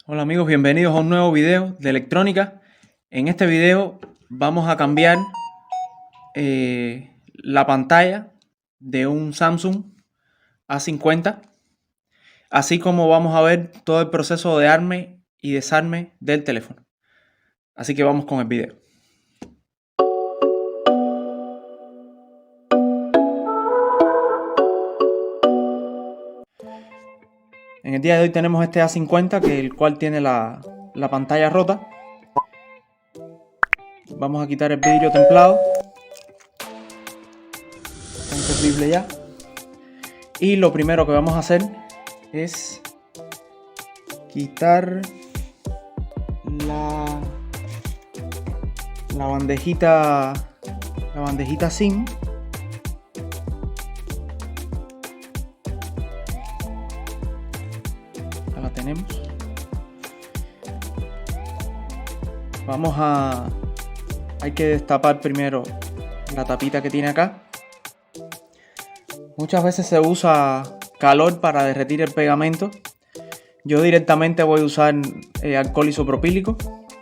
Hola amigos, bienvenidos a un nuevo video de electrónica. En este video vamos a cambiar la pantalla de un Samsung A50, así como vamos a ver todo el proceso de arme y desarme del teléfono. Así que vamos con el video. En el día de hoy tenemos este A50, el cual tiene la pantalla rota. Vamos a quitar el vidrio templado. Está inservible ya. Y lo primero que vamos a hacer es quitar la bandejita SIM. Ya la tenemos. Hay que destapar primero la tapita que tiene acá. Muchas veces se usa calor para derretir el pegamento. Yo directamente voy a usar alcohol isopropílico,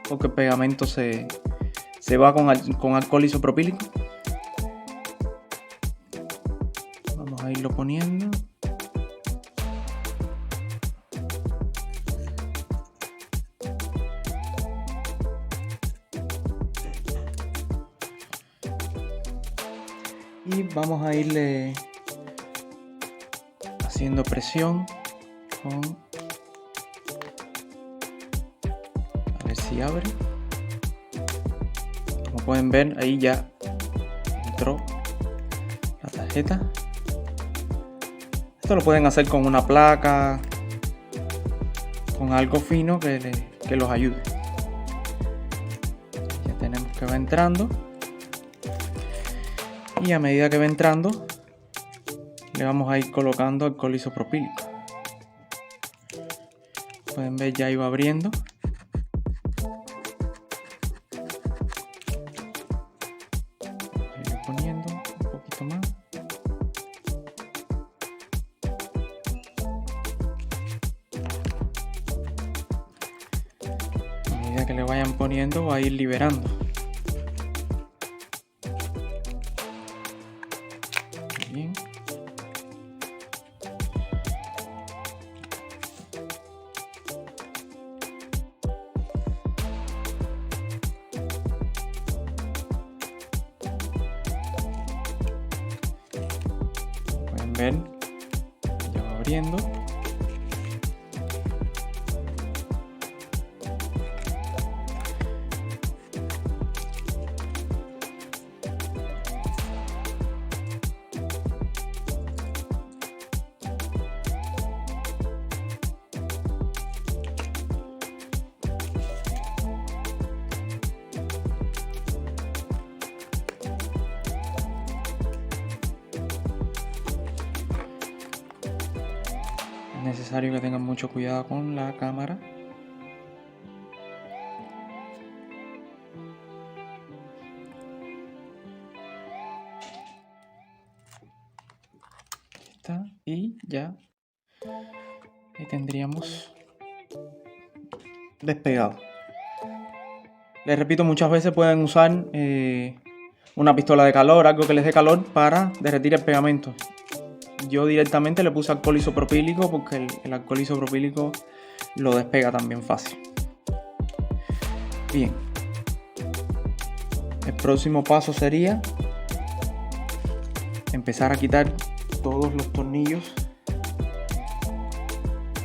porque el pegamento se va con alcohol isopropílico. Vamos a irlo poniendo. Y vamos a irle haciendo presión a ver si abre. Como pueden ver, ahí ya entró la tarjeta. Esto lo pueden hacer con una placa, con algo fino que los ayude. Ya tenemos que va entrando. Y a medida que va entrando, le vamos a ir colocando alcohol isopropílico. Pueden ver, ya iba abriendo. Voy poniendo un poquito más. A medida que le vayan poniendo, va a ir liberando. Bien. Pueden ver, ya va abriendo. Es necesario que tengan mucho cuidado con la cámara. Está, y ya ahí tendríamos despegado. Les repito, muchas veces pueden usar una pistola de calor, algo que les dé calor para derretir el pegamento. Yo directamente le puse alcohol isopropílico porque el alcohol isopropílico lo despega también fácil. Bien. El próximo paso sería empezar a quitar todos los tornillos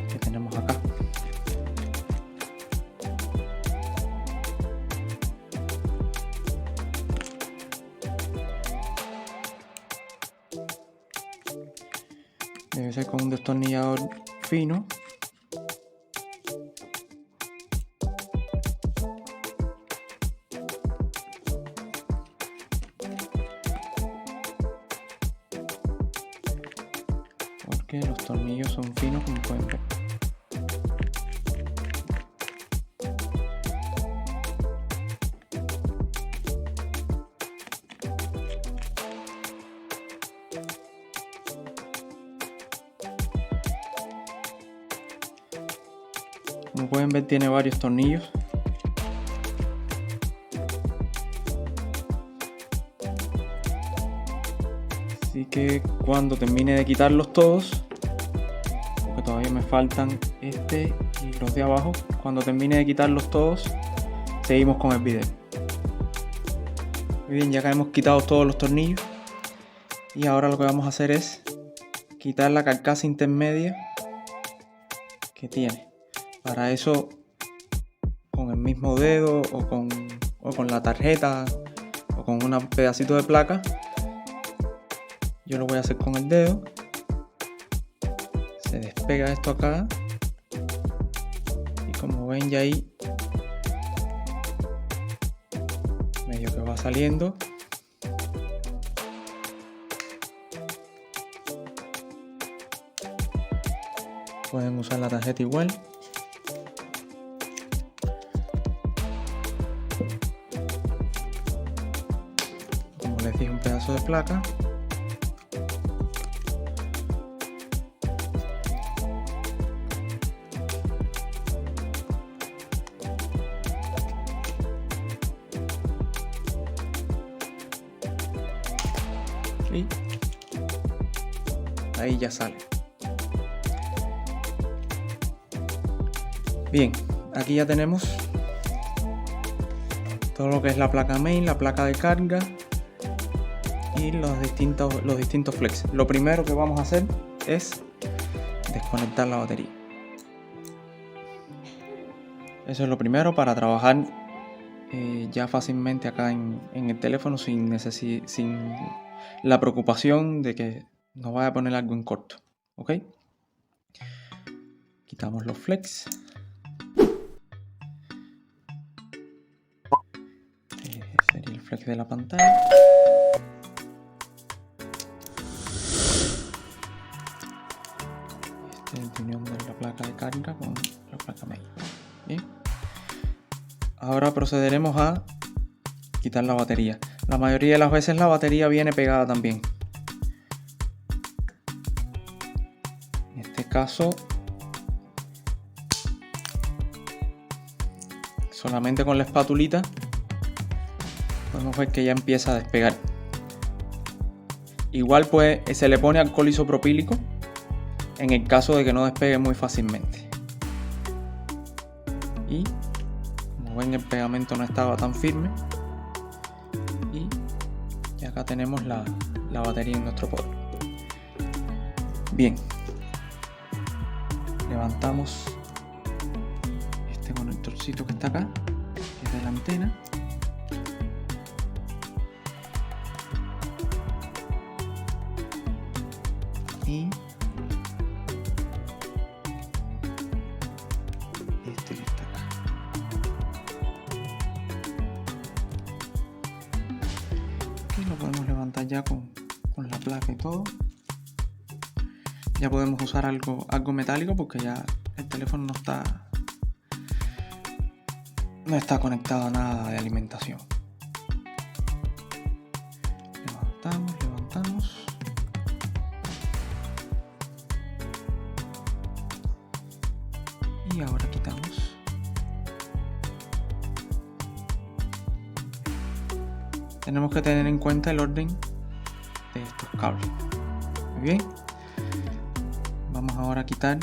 que tenemos acá. Debe ser con un destornillador fino. Porque los tornillos son finos, como pueden ver. Como pueden ver, tiene varios tornillos. Así que cuando termine de quitarlos todos, porque todavía me faltan este y los de abajo, cuando termine de quitarlos todos, seguimos con el video. Muy bien, ya que hemos quitado todos los tornillos, y ahora lo que vamos a hacer es quitar la carcasa intermedia que tiene. Para eso, con el mismo dedo o con la tarjeta o con un pedacito de placa, yo lo voy a hacer con el dedo. Se despega esto acá y como ven ya ahí medio que va saliendo. Pueden usar la tarjeta igual. Como les dije, un pedazo de placa. Y ahí ya sale. Bien, aquí ya tenemos todo lo que es la placa main, la placa de carga y los distintos flex. Lo primero que vamos a hacer es desconectar la batería. Eso es lo primero para trabajar ya fácilmente acá en el teléfono sin la preocupación de que nos vaya a poner algo en corto. ¿Ok? Quitamos los flex. Sería el flex de la pantalla. Este es el unión de la placa de carga con la placa main. Bien. Ahora procederemos a quitar la batería. La mayoría de las veces la batería viene pegada también. En este caso, solamente con la espatulita podemos ver que ya empieza a despegar. Igual pues se le pone alcohol isopropílico en el caso de que no despegue muy fácilmente. Y como ven, el pegamento no estaba tan firme. Y acá tenemos la batería en nuestro pod. Bien. Levantamos este conectorcito que está acá, que es de la antena. Y este que está acá. Aquí lo podemos levantar ya con la placa y todo. Ya podemos usar algo metálico porque ya el teléfono no está conectado a nada de alimentación. Levantamos. Y ahora quitamos. Tenemos que tener en cuenta el orden de estos cables. Muy bien. Vamos ahora a quitar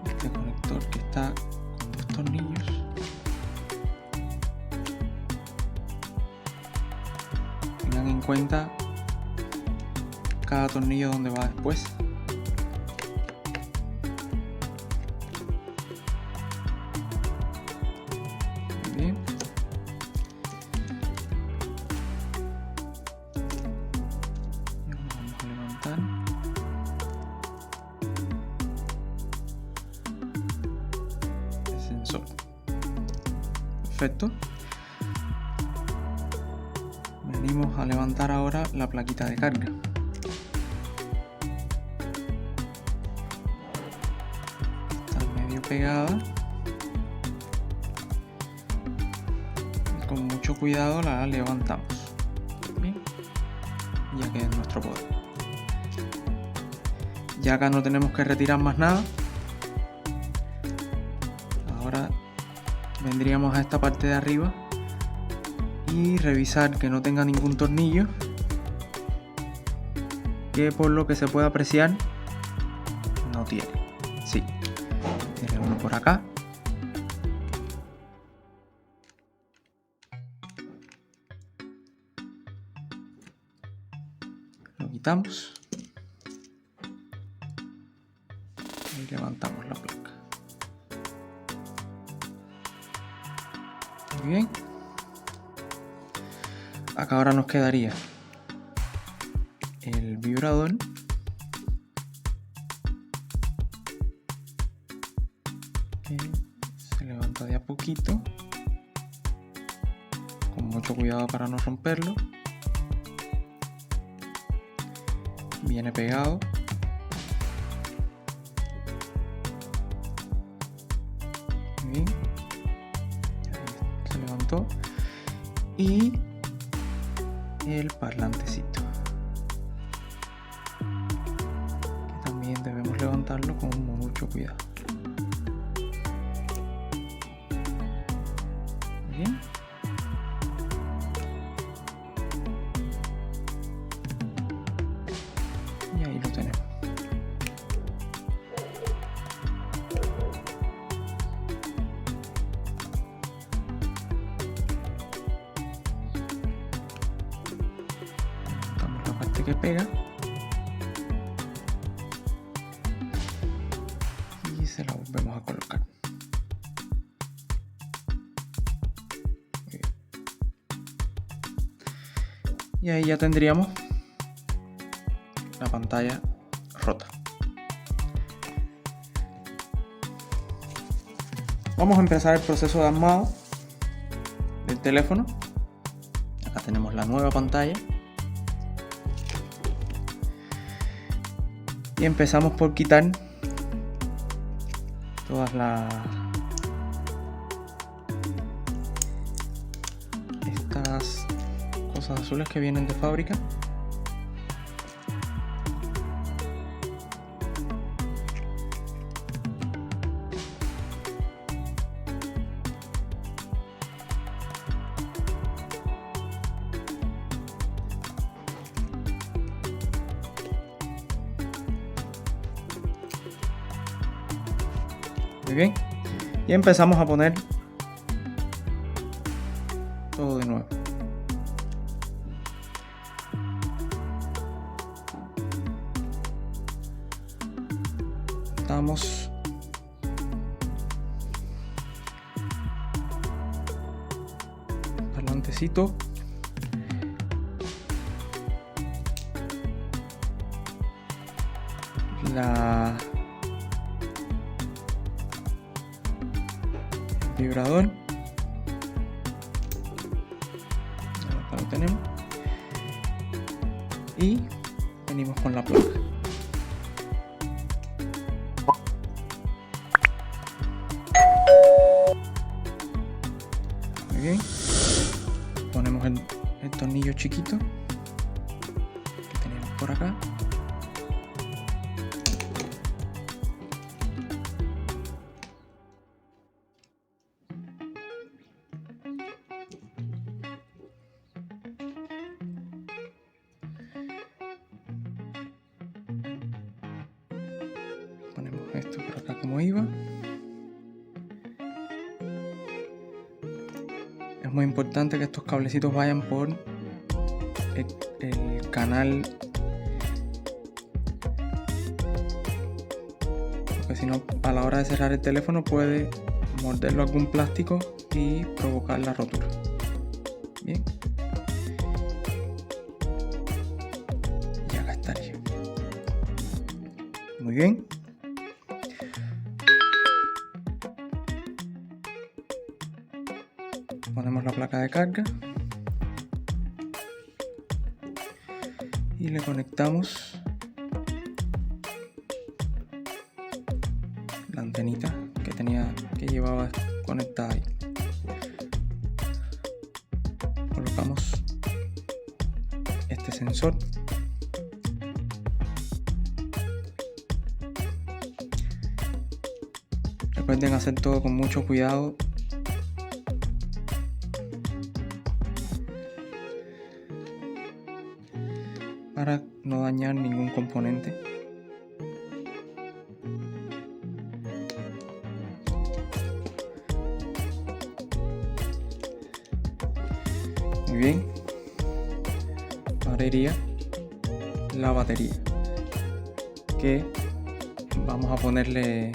este conector que está con los tornillos. Tengan en cuenta cada tornillo donde va después. Muy bien. Vamos a levantar. El sensor. Perfecto. Venimos a levantar ahora la plaquita de carga. Pegada y con mucho cuidado la levantamos. Bien, ya queda en nuestro poder. Ya acá no tenemos que retirar más nada. Ahora vendríamos a esta parte de arriba y revisar que no tenga ningún tornillo, que por lo que se puede apreciar no tiene. Sí, tiene uno por acá. Lo quitamos y levantamos la placa. Muy bien. Acá ahora nos quedaría el vibrador, que se levanta de a poquito, con mucho cuidado para no romperlo. Viene pegado. Muy bien. Ahí se levantó. Y el parlantecito, que también debemos levantarlo con mucho cuidado. Muy bien. Y ahí lo tenemos. Levantamos la parte que pega y se la volvemos a colocar. Muy bien. Y ahí ya tendríamos la pantalla rota. Vamos a empezar el proceso de armado del teléfono. Acá tenemos la nueva pantalla. Y empezamos por quitar todas estas cosas azules que vienen de fábrica. Muy bien. Y empezamos a poner todo de nuevo. Damos parlantecito. Vibrador. Acá lo tenemos. Y venimos con la placa. Muy bien. Ponemos el tornillo chiquito que tenemos por acá. Ponemos esto por acá como iba. Es muy importante que estos cablecitos vayan por el canal, porque si no, a la hora de cerrar el teléfono puede morderlo algún plástico y provocar la rotura. Bien. Y acá estaría. Muy bien. Ponemos la placa de carga y le conectamos la antenita que llevaba conectada ahí. Colocamos este sensor Recuerden hacer todo con mucho cuidado. Para no dañar ningún componente. Muy bien. Ahora iría la batería, que vamos a ponerle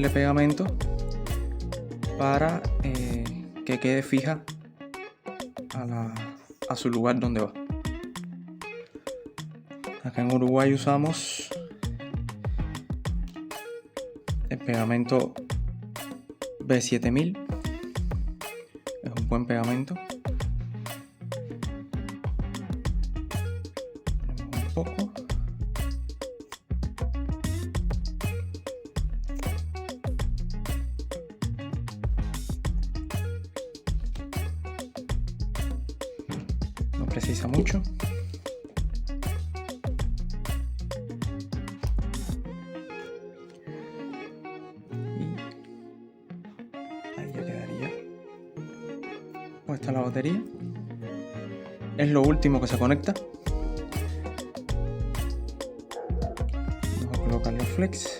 pegamento para que quede fija a su lugar donde va. Acá en Uruguay usamos el pegamento B7000. Es un buen pegamento. Un poco. No precisa mucho. Puesta la batería. Es lo último que se conecta. Vamos a colocar los flex.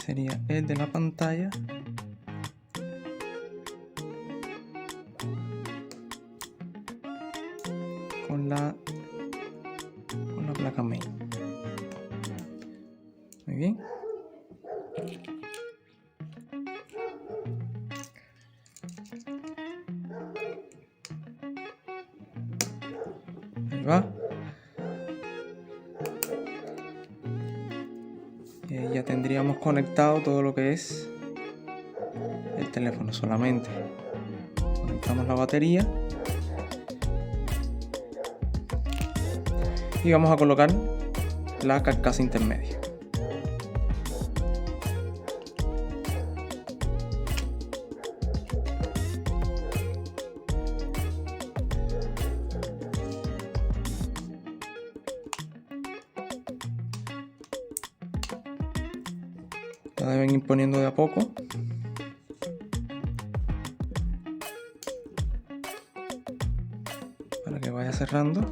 Sería el de la pantalla con la placa main. Muy bien. Ahí va. Ya tendríamos conectado todo lo que es el teléfono. Solamente conectamos la batería y vamos a colocar la carcasa intermedia. La deben ir poniendo de a poco. Para que vaya cerrando.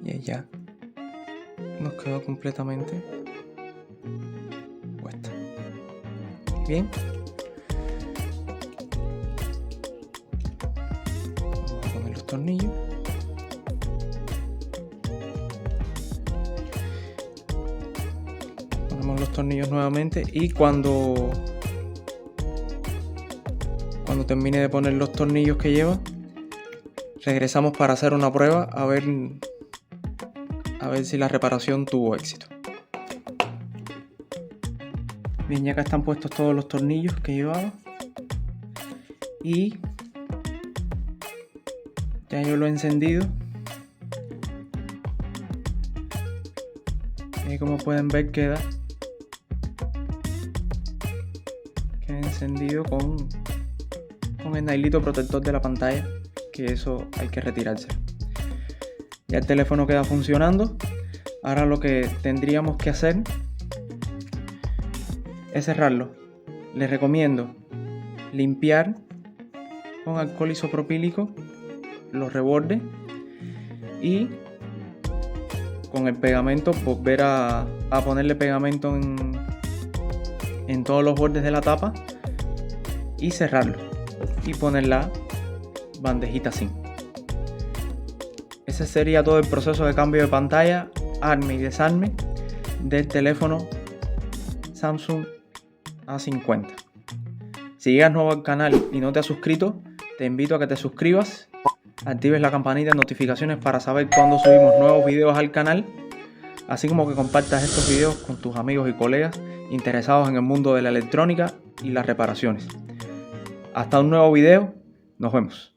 Y ya nos quedó completamente puesta. Bien. Vamos a poner los tornillos. Ponemos los tornillos nuevamente y cuando termine de poner los tornillos que lleva, regresamos para hacer una prueba a ver si la reparación tuvo éxito. Bien, ya acá están puestos todos los tornillos que llevaba y ya yo lo he encendido. Y como pueden ver queda encendido con el nailito protector de la pantalla, que eso hay que retirarse. Ya el teléfono queda funcionando. Ahora lo que tendríamos que hacer es cerrarlo. Les recomiendo limpiar con alcohol isopropílico los rebordes y con el pegamento volver a ponerle pegamento en todos los bordes de la tapa y cerrarlo y poner la bandejita así. Ese sería todo el proceso de cambio de pantalla, arme y desarme del teléfono Samsung A50. Si llegas nuevo al canal y no te has suscrito, te invito a que te suscribas, actives la campanita de notificaciones para saber cuando subimos nuevos videos al canal, así como que compartas estos videos con tus amigos y colegas interesados en el mundo de la electrónica y las reparaciones. Hasta un nuevo video, nos vemos.